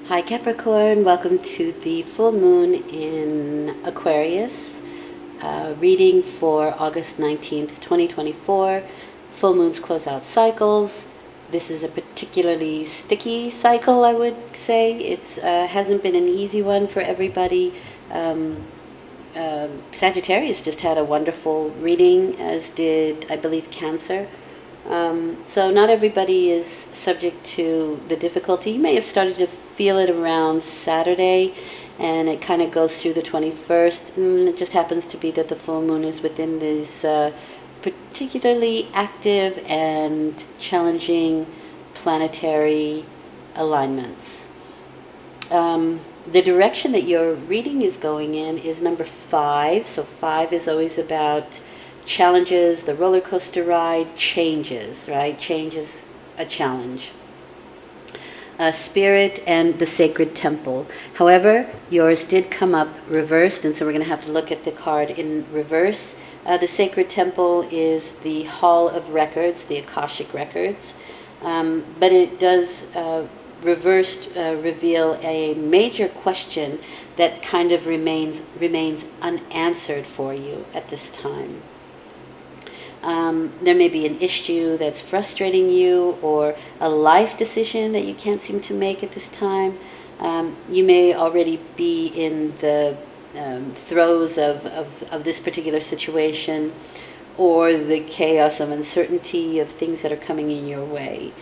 Hi Capricorn, welcome to the full moon in Aquarius, reading for August 19th, 2024. Full moons close out cycles. This is a particularly sticky cycle, I would say. It's hasn't been an easy one for everybody. Sagittarius just had a wonderful reading, as did, I believe, Cancer. So not everybody is subject to the difficulty. You may have started to feel it around Saturday, and it kind of goes through the 21st. And it just happens to be that the full moon is within these particularly active and challenging planetary alignments. The direction that your reading is going in is number 5. So 5 is always about challenges, the roller coaster ride, changes, right? Change is a challenge. Spirit and the sacred temple. However, yours did come up reversed, and so we're going to have to look at the card in reverse. The sacred temple is the Hall of Records, the Akashic Records, but it does reversed reveal a major question that kind of remains unanswered for you at this time. There may be an issue that's frustrating you, or a life decision that you can't seem to make at this time. You may already be in the throes of this particular situation, or the chaos of uncertainty of things that are coming in your way.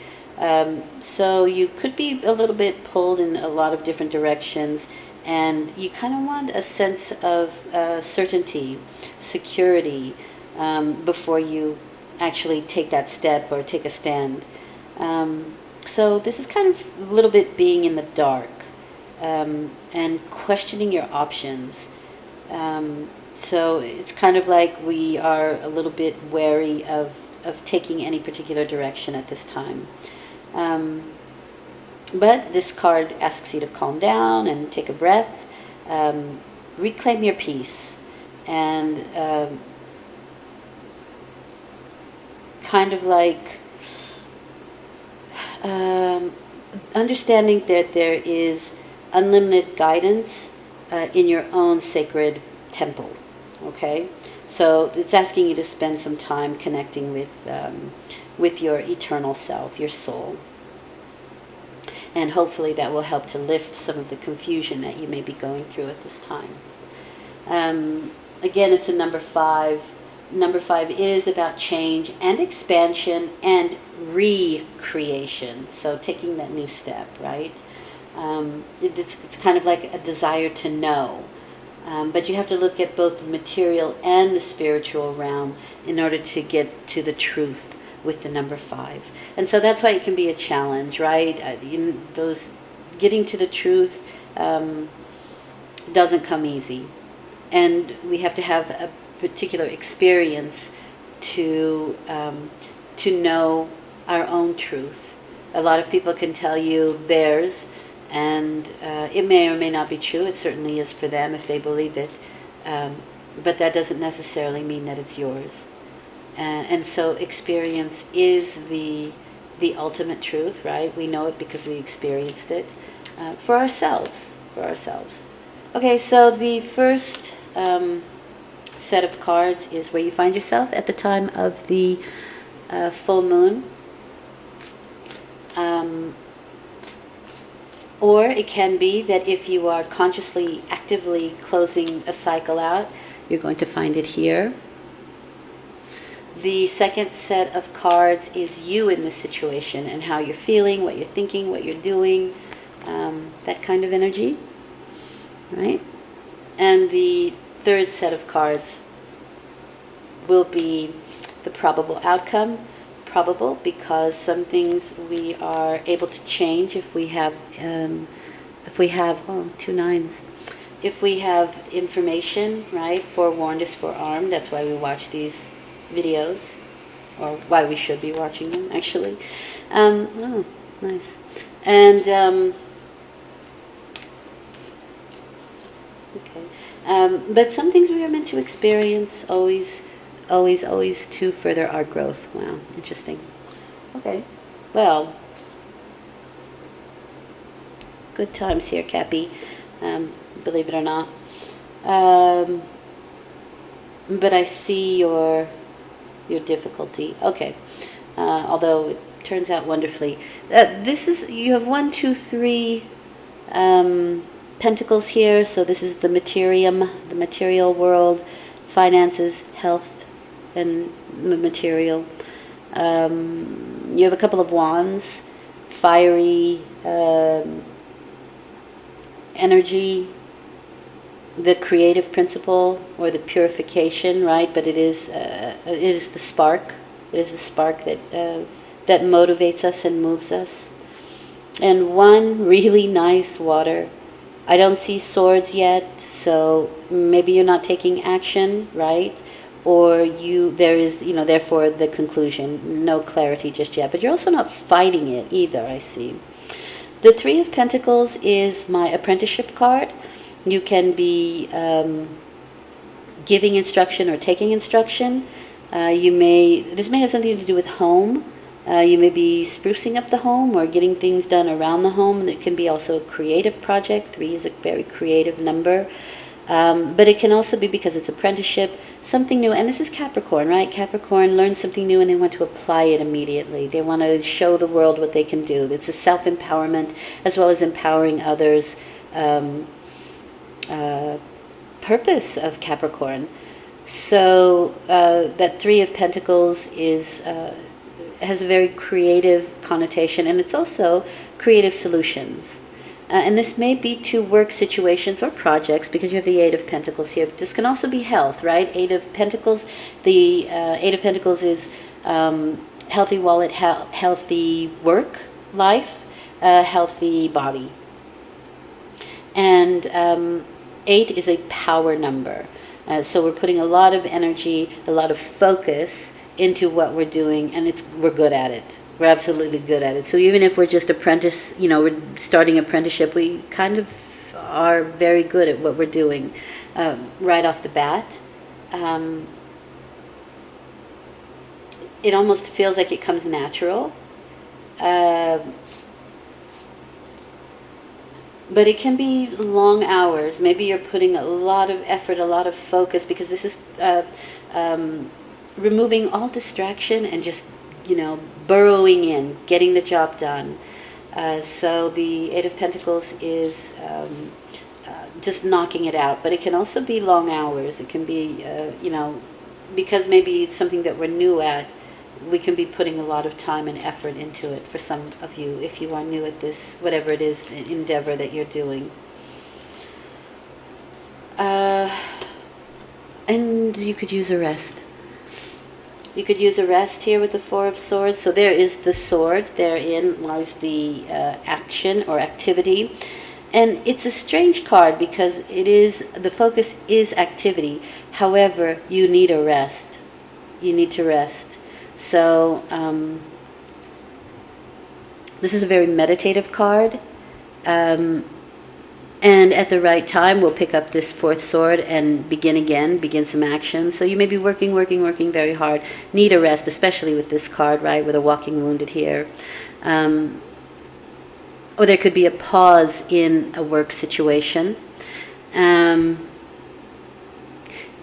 So you could be a little bit pulled in a lot of different directions, and you kind of want a sense of certainty, security, before you actually take that step or take a stand. So this is kind of a little bit being in the dark, and questioning your options. So it's kind of like we are a little bit wary of taking any particular direction at this time. But this card asks you to calm down and take a breath, reclaim your peace, and kind of like understanding that there is unlimited guidance in your own sacred temple. Okay, so it's asking you to spend some time connecting with your eternal self, your soul, and hopefully that will help to lift some of the confusion that you may be going through at this time. Again, it's a number 5. Number 5 is about change and expansion and recreation. So taking that new step, right? It's kind of like a desire to know. But you have to look at both the material and the spiritual realm in order to get to the truth with the number 5. And so that's why it can be a challenge, right? Those getting to the truth doesn't come easy. And we have to have a particular experience to know our own truth. A lot of people can tell you theirs, and it may or may not be true. It certainly is for them if they believe it, but that doesn't necessarily mean that it's yours. And so experience is the ultimate truth, right? We know it because we experienced it for ourselves. Okay, so the first set of cards is where you find yourself at the time of the full moon. Or it can be that if you are consciously, actively closing a cycle out, you're going to find it here. The second set of cards is you in this situation and how you're feeling, what you're thinking, what you're doing, that kind of energy, right? And the third set of cards will be the probable outcome. Probable because some things we are able to change if we have 2 9s. If we have information, right? Forewarned is forearmed. That's why we watch these videos, or why we should be watching them, actually. Oh, nice. And okay. But some things we are meant to experience always to further our growth. Wow, interesting. Okay, well, good times here, Cappy, believe it or not. But I see your difficulty. Okay. Although it turns out wonderfully. This is, you have 1, 2, 3 pentacles here. So this is the material world, finances, health, and the material. You have a couple of wands, fiery energy, the creative principle, or the purification, right? But it is the spark. It is the spark that motivates us and moves us. And 1 really nice water. I don't see swords yet, so maybe you're not taking action, right? Or there is, therefore the conclusion, no clarity just yet. But you're also not fighting it either, I see. The 3 of Pentacles is my apprenticeship card. You can be giving instruction or taking instruction. This may have something to do with home. You may be sprucing up the home or getting things done around the home. It can be also a creative project. 3 is a very creative number. But it can also be because it's apprenticeship, something new. And this is Capricorn, right? Capricorn learns something new and they want to apply it immediately. They want to show the world what they can do. It's a self-empowerment as well as empowering others. Purpose of Capricorn. So that 3 of Pentacles has a very creative connotation, and it's also creative solutions. And this may be to work situations or projects, because you have the 8 of Pentacles here. But this can also be health, right? 8 of Pentacles. The 8 of Pentacles is healthy wallet, healthy work life, healthy body. And 8 is a power number. So we're putting a lot of energy, a lot of focus into what we're doing, and we're good at it. We're absolutely good at it. So even if we're just apprentice, we're starting apprenticeship, we kind of are very good at what we're doing right off the bat. It almost feels like it comes natural. But it can be long hours. Maybe you're putting a lot of effort, a lot of focus, because this is removing all distraction and just, burrowing in, getting the job done. So the 8 of Pentacles is just knocking it out. But it can also be long hours. It can be, because maybe it's something that we're new at, we can be putting a lot of time and effort into it for some of you, if you are new at this, whatever it is, endeavor that you're doing. And you could use a rest. You could use a rest here with the 4 of Swords. So there is the sword. Therein lies the action or activity. And it's a strange card because the focus is activity. However, you need a rest. You need to rest. So this is a very meditative card. And at the right time, we'll pick up this 4th sword and begin some action. So you may be working very hard. Need a rest, especially with this card, right, with a walking wounded here. Or there could be a pause in a work situation.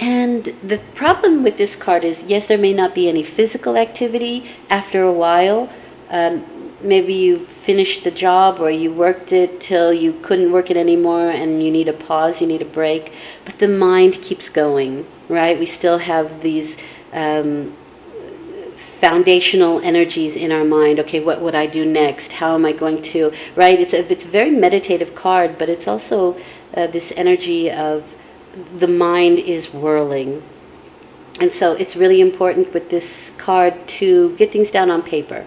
And the problem with this card is, yes, there may not be any physical activity after a while. Maybe you finished the job or you worked it till you couldn't work it anymore and you need a pause, you need a break. But the mind keeps going, right? We still have these foundational energies in our mind. Okay, what would I do next? How am I going to, right? It's a very meditative card, but it's also this energy of the mind is whirling. And so it's really important with this card to get things down on paper,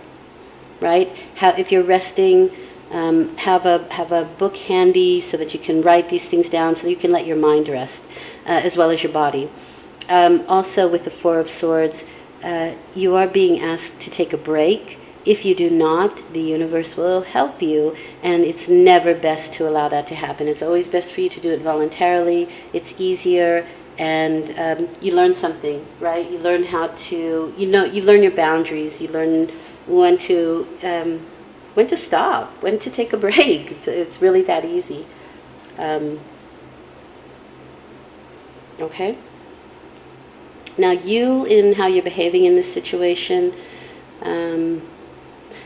right? If you're resting, have a book handy so that you can write these things down, so you can let your mind rest, as well as your body. Also with the 4 of Swords, you are being asked to take a break. If you do not, the universe will help you, and it's never best to allow that to happen. It's always best for you to do it voluntarily. It's easier, and you learn something, right? You learn how to, you learn your boundaries. You learn when to when to stop, when to take a break. It's really that easy. Okay. Now you, in how you're behaving in this situation,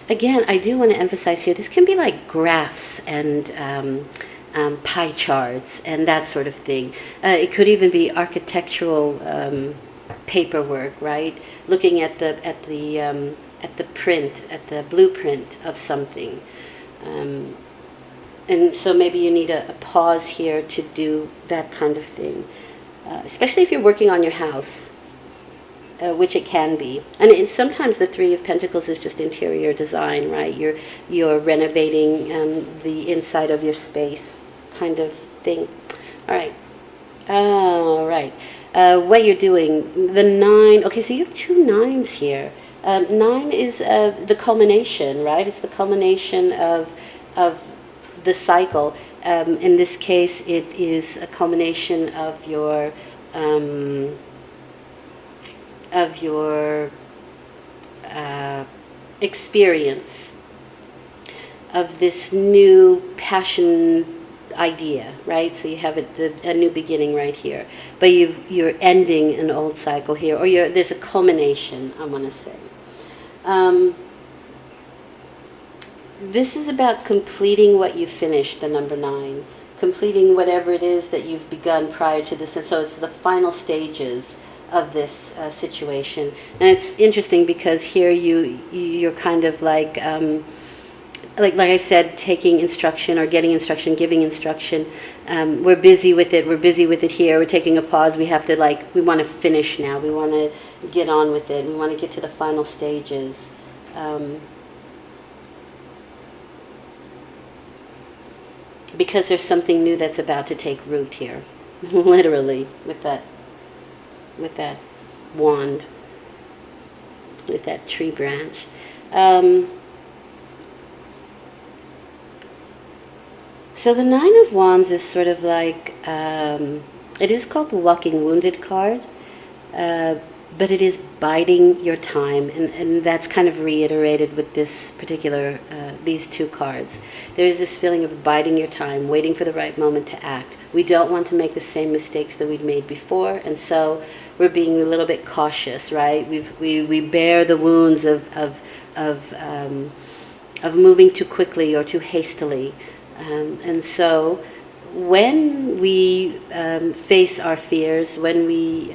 again, I do want to emphasize here, this can be like graphs and pie charts and that sort of thing. It could even be architectural paperwork, right? Looking at the print, at the blueprint of something. And so maybe you need a pause here to do that kind of thing, especially if you're working on your house. Which it can be, and sometimes the Three of Pentacles is just interior design, right? You're renovating the inside of your space, kind of thing. All right. What you're doing, the 9. Okay, so you have 2 9s here. 9 is the culmination, right? It's the culmination of the cycle. In this case, it is a culmination of your experience of this new passion idea, right? So you have a new beginning right here, but you're ending an old cycle here, or there's a culmination, I want to say. This is about completing what you finished, the number 9, completing whatever it is that you've begun prior to this, and so it's the final stages of this situation. And it's interesting because here you're kind of like I said, taking instruction or getting instruction, giving instruction. We're busy with it. We're busy with it here. We're taking a pause. We have to we want to finish now. We want to get on with it. We want to get to the final stages. Because there's something new that's about to take root here, literally, with that wand, with that tree branch. So the 9 of Wands is sort of like, it is called the Walking Wounded card, but it is biding your time, and that's kind of reiterated with this particular, these 2 cards. There is this feeling of biding your time, waiting for the right moment to act. We don't want to make the same mistakes that we'd made before, and so we're being a little bit cautious, right? We bear the wounds of moving too quickly or too hastily, and so when we face our fears, when we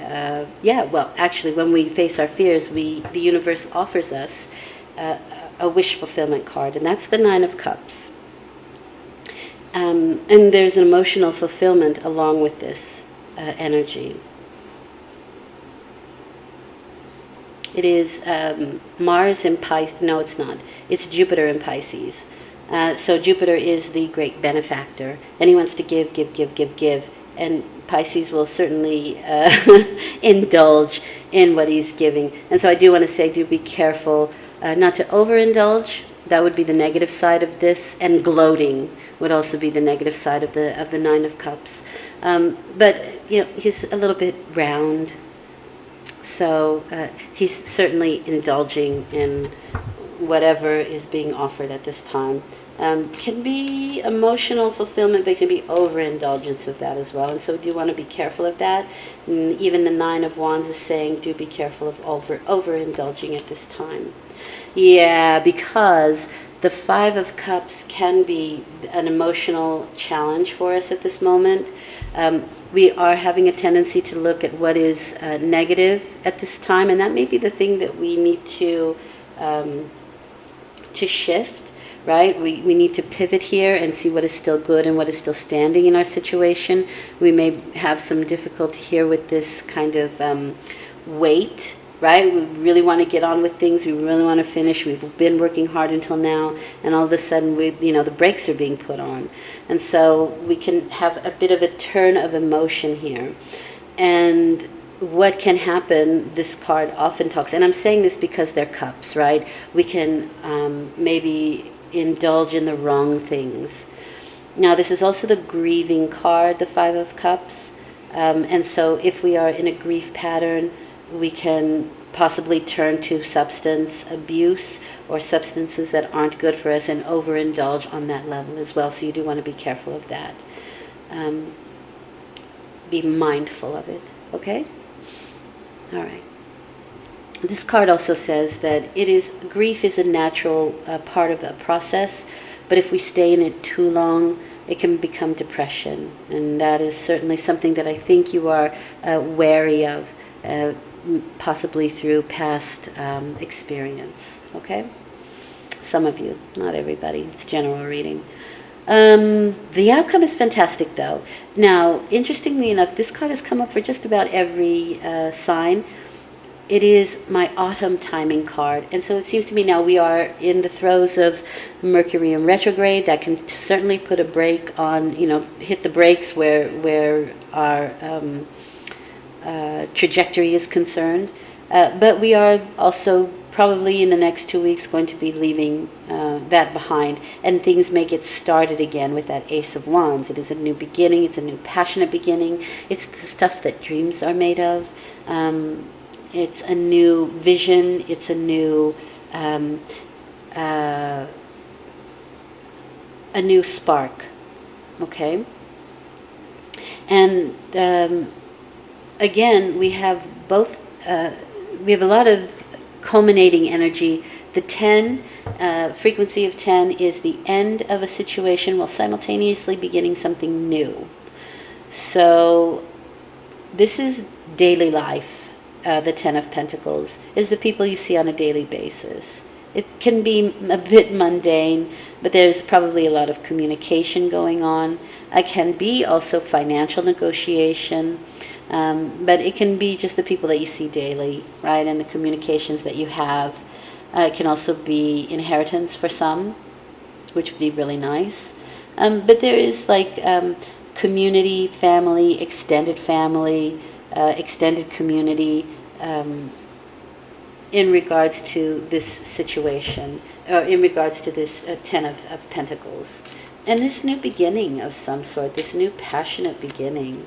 when we face our fears, the universe offers us a wish fulfillment card, and that's the 9 of Cups. And there's an emotional fulfillment along with this energy. It is Mars in Pisces. No, it's not. It's Jupiter in Pisces. So Jupiter is the great benefactor, and he wants to give. And Pisces will certainly indulge in what he's giving. And so I do want to say, do be careful not to overindulge. That would be the negative side of this, and gloating would also be the negative side of the 9 of Cups. But he's a little bit round, so he's certainly indulging in whatever is being offered at this time. Can be emotional fulfillment, but it can be overindulgence of that as well. And so we do want to be careful of that. And even the 9 of Wands is saying, do be careful of overindulging at this time. Yeah, because the 5 of Cups can be an emotional challenge for us at this moment. We are having a tendency to look at what is negative at this time, and that may be the thing that we need to shift. Right? We need to pivot here and see what is still good and what is still standing in our situation. We may have some difficulty here with this kind of weight, right? We really want to get on with things. We really want to finish. We've been working hard until now, and all of a sudden, the brakes are being put on. And so we can have a bit of a turn of emotion here. And what can happen, this card often talks, and I'm saying this because they're cups, right? We can maybe indulge in the wrong things. Now, this is also the grieving card, the 5 of Cups. And so if we are in a grief pattern, we can possibly turn to substance abuse or substances that aren't good for us and overindulge on that level as well. So you do want to be careful of that. Be mindful of it, okay? All right. This card also says that grief is a natural part of a process, but if we stay in it too long, it can become depression. And that is certainly something that I think you are wary of, possibly through past experience, okay? Some of you, not everybody. It's general reading. The outcome is fantastic, though. Now, interestingly enough, this card has come up for just about every sign. It is my autumn timing card. And so it seems to me now we are in the throes of Mercury in retrograde. That can certainly put a brake on, hit the brakes where our trajectory is concerned. But we are also probably in the next 2 weeks going to be leaving that behind. And things may get started again with that Ace of Wands. It is a new beginning. It's a new passionate beginning. It's the stuff that dreams are made of. It's a new vision. It's a new spark. Okay. And again, we have both. We have a lot of culminating energy. The 10 frequency of 10 is the end of a situation while simultaneously beginning something new. So this is daily life. The 10 of Pentacles is the people you see on a daily basis. It can be a bit mundane, but there's probably a lot of communication going on. It can be also financial negotiation, but it can be just the people that you see daily, right? And the communications that you have. It can also be inheritance for some, which would be really nice. But there is like community, family, extended community in regards to this situation, or in regards to this 10 of Pentacles. And this new beginning of some sort, this new passionate beginning.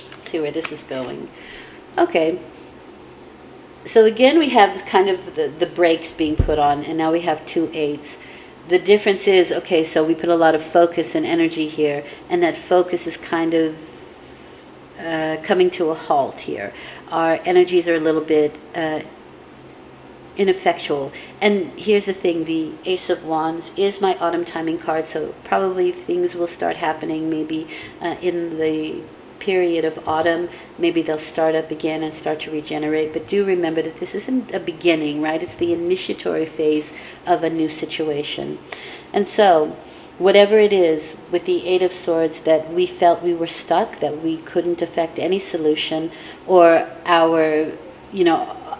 Let's see where this is going. Okay. So again, we have kind of the brakes being put on, and now we have 2 8s. The difference is, okay, so we put a lot of focus and energy here, and that focus is kind of coming to a halt here. Our energies are a little bit ineffectual. And here's the thing, the Ace of Wands is my autumn timing card, so probably things will start happening maybe in the period of autumn. Maybe they'll start up again and start to regenerate. But do remember that this isn't a beginning, right? It's the initiatory phase of a new situation. And so whatever it is with the 8 of Swords that we felt we were stuck, that we couldn't affect any solution, or our,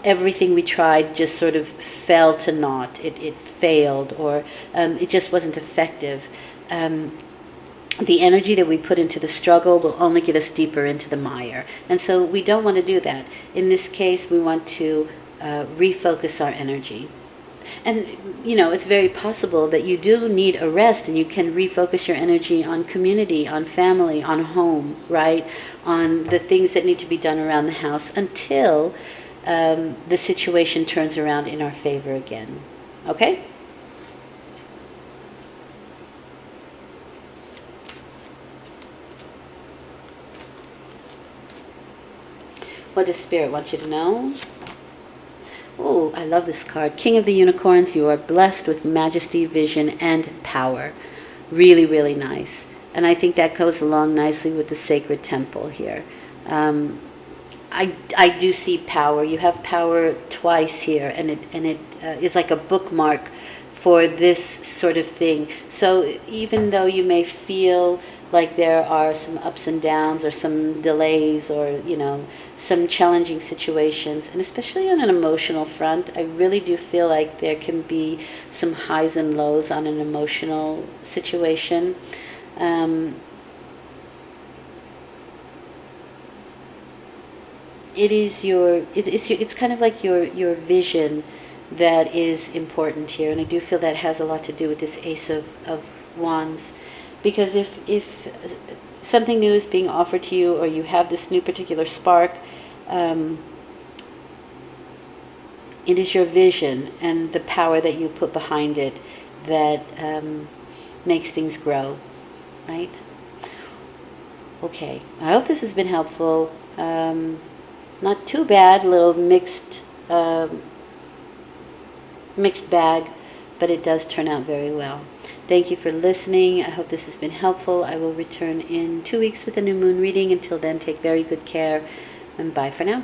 everything we tried just sort of fell to naught. It failed, or it just wasn't effective. The energy that we put into the struggle will only get us deeper into the mire. And so we don't want to do that. In this case, we want to refocus our energy. And, it's very possible that you do need a rest, and you can refocus your energy on community, on family, on home, right? On the things that need to be done around the house until the situation turns around in our favor again. Okay? What does Spirit want you to know? Oh, I love this card. King of the Unicorns, you are blessed with majesty, vision, and power. Really, really nice. And I think that goes along nicely with the sacred temple here. I do see power. You have power twice here, and it is like a bookmark for this sort of thing. So even though you may feel like there are some ups and downs or some delays or, some challenging situations, and especially on an emotional front, I really do feel like there can be some highs and lows on an emotional situation. It's kind of like your vision that is important here, and I do feel that has a lot to do with this Ace of Wands. Because if something new is being offered to you, or you have this new particular spark, it is your vision and the power that you put behind it that makes things grow, right? Okay, I hope this has been helpful. Not too bad, a little mixed bag, but it does turn out very well. Thank you for listening. I hope this has been helpful. I will return in 2 weeks with a new moon reading. Until then, take very good care, and bye for now.